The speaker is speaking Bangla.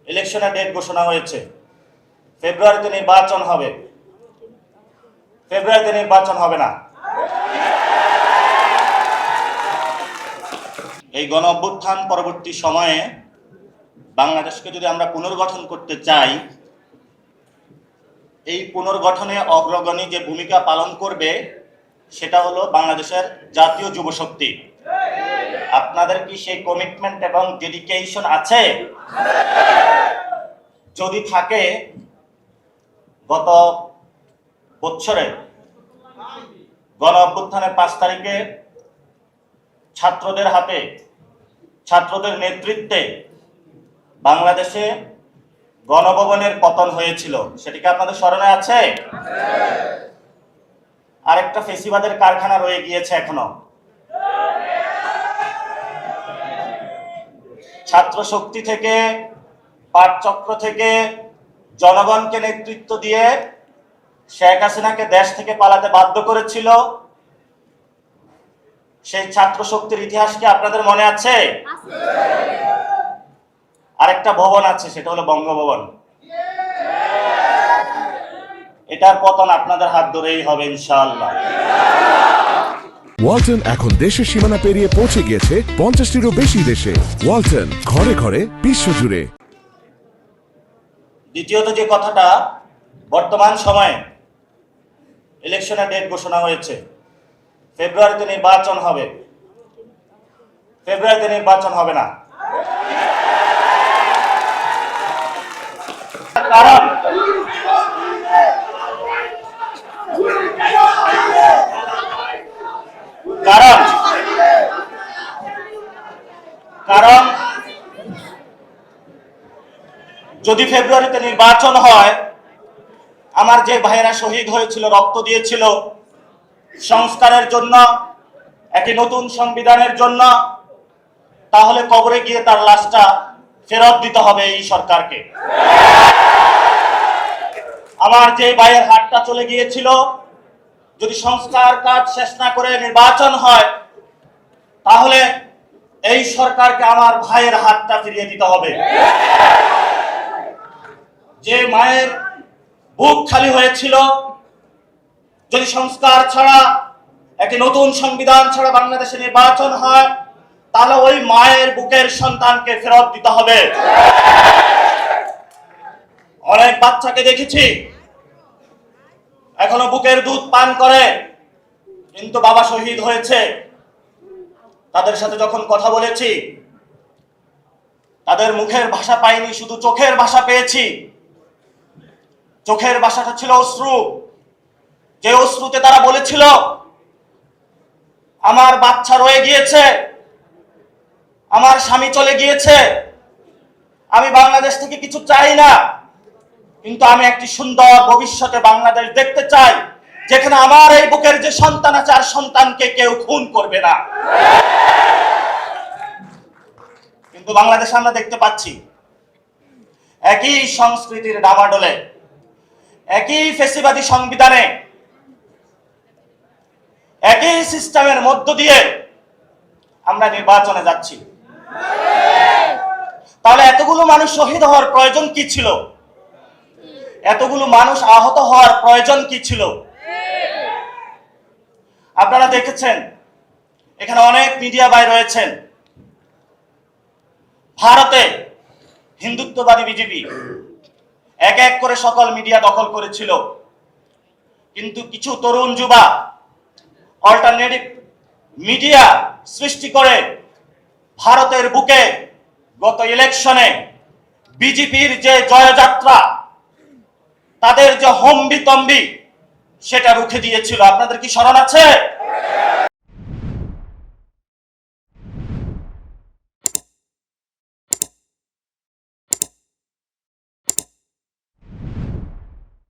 ইলেকশনের ডেট ঘোষণা হয়েছে। ফেব্রুয়ারিতে নির্বাচন হবে। ফেব্রুয়ারিতে নির্বাচন হবে না। এই গণ অভ্যুত্থান পরবর্তী সময়ে বাংলাদেশকে যদি আমরা পুনর্গঠন করতে চাই, এই পুনর্গঠনে অগ্রগণী যে ভূমিকা পালন করবে সেটা হলো বাংলাদেশের জাতীয় যুব শক্তি। আপনাদের কি সেই কমিটমেন্ট এবং ডেডিকেশন আছে? যদি থাকে, গত বছরে গণ অভ্যুত্থানের 5 তারিখে ছাত্রদের হাতে, ছাত্রদের নেতৃত্বে বাংলাদেশে গণভবনের পতন হয়েছিল। সেটি কি আপনাদের স্মরণে আছে? আরেকটা ফেসিবাদের কারখানা রয়ে গিয়েছে এখনো। ছাত্র শক্তি থেকে, পাটচক্র থেকে জনগণকে নেতৃত্ব দিয়ে শেখ হাসিনাকে দেশ থেকে পালাতে বাধ্য করেছিল। সেই ছাত্র শক্তির ইতিহাস কি আপনাদের মনে আছে? আরেকটা ভবন আছে, সেটা হলো বঙ্গভবন। এটার পতন আপনাদের হাত ধরেই হবে ইনশাআল্লাহ। ওয়ালটন এখন দেশের সীমানা পেরিয়ে পৌঁছে গিয়েছে 50টিরও বেশি দেশে। ওয়ালটন, ঘরে ঘরে, বিশ্বজুড়ে। দ্বিতীয়ত যে কথাটা, বর্তমান সময়ে ইলেকশনের ডেট ঘোষণা হয়েছে। ফেব্রুয়ারিতে নির্বাচন হবে। ফেব্রুয়ারিতে নির্বাচন হবে না। কারণ কারণ কারণ যদি ফেব্রুয়ারিতে নির্বাচন হয়, আমার যে ভাইয়েরা শহীদ হয়েছিল, রক্ত দিয়েছিল সংস্কারের জন্য, একটি নতুন সংবিধানের জন্য, তাহলে কবরে গিয়ে তার লাশটা ফেরত দিতে হবে এই সরকারকে। আমার যে ভাইয়ের হাতটা চলে গিয়েছিল, যদি সংস্কার কাজ শেষ না করে নির্বাচন হয়, তাহলে এই সরকারকে আমার ভাইয়ের হাতটা ফিরিয়ে দিতে হবে। যে মায়ের বুক খালি হয়েছিল, যদি সংস্কার ছাড়া, একটি নতুন সংবিধান ছাড়া বাংলাদেশে নির্বাচন হয়, তাহলে ওই মায়ের বুকের সন্তানকে ফেরত দিতে হবে। অনেক বাচ্চাকে দেখেছি এখনো বুকের দুধ পান করে, কিন্তু বাবা শহীদ হয়েছে। তাদের সাথে যখন কথা বলেছি, তাদের মুখের ভাষা পাইনি, শুধু চোখের ভাষা পেয়েছি। চোখের ভাষাটা ছিল অশ্রু। যে অশ্রুতে তারা বলেছিল, আমার বাচ্চা রয়ে গিয়েছে, আমার স্বামী চলে গিয়েছে, আমি বাংলাদেশ থেকে কিছু চাই না, কিন্তু আমি একটি সুন্দর ভবিষ্যতে বাংলাদেশ দেখতে চাই, যেখানে আমার এই বুকের যে সন্তান আছে, আর সন্তানকে কেউ খুন করবে না। কিন্তু বাংলাদেশে আমরা দেখতে পাচ্ছি একই সংস্কৃতির ডামাডোলে, একই ফেসিবাদী সংবিধানে, একই সিস্টেমের মধ্য দিয়ে আমরা নির্বাচনে যাচ্ছি। তাহলে এতগুলো মানুষ শহীদ হওয়ার প্রয়োজন কি ছিল? এতগুলো মানুষ আহত হওয়ার প্রয়োজন কি ছিল? আপনারা দেখেছেন, এখানে অনেক মিডিয়া ভাই রয়েছেন। ভারতে হিন্দুত্ববাদী বিজেপি এক এক করে সকল মিডিয়া দখল করেছিল, কিন্তু কিছু তরুণ যুবা অল্টারনেটিভ মিডিয়া সৃষ্টি করে ভারতের বুকে গত ইলেকশনে বিজেপির যে জয়যাত্রা, তাদের যে হম্বিতম্বি, সেটা রুখে দিয়েছিল। আপনাদের কি স্মরণ আছে?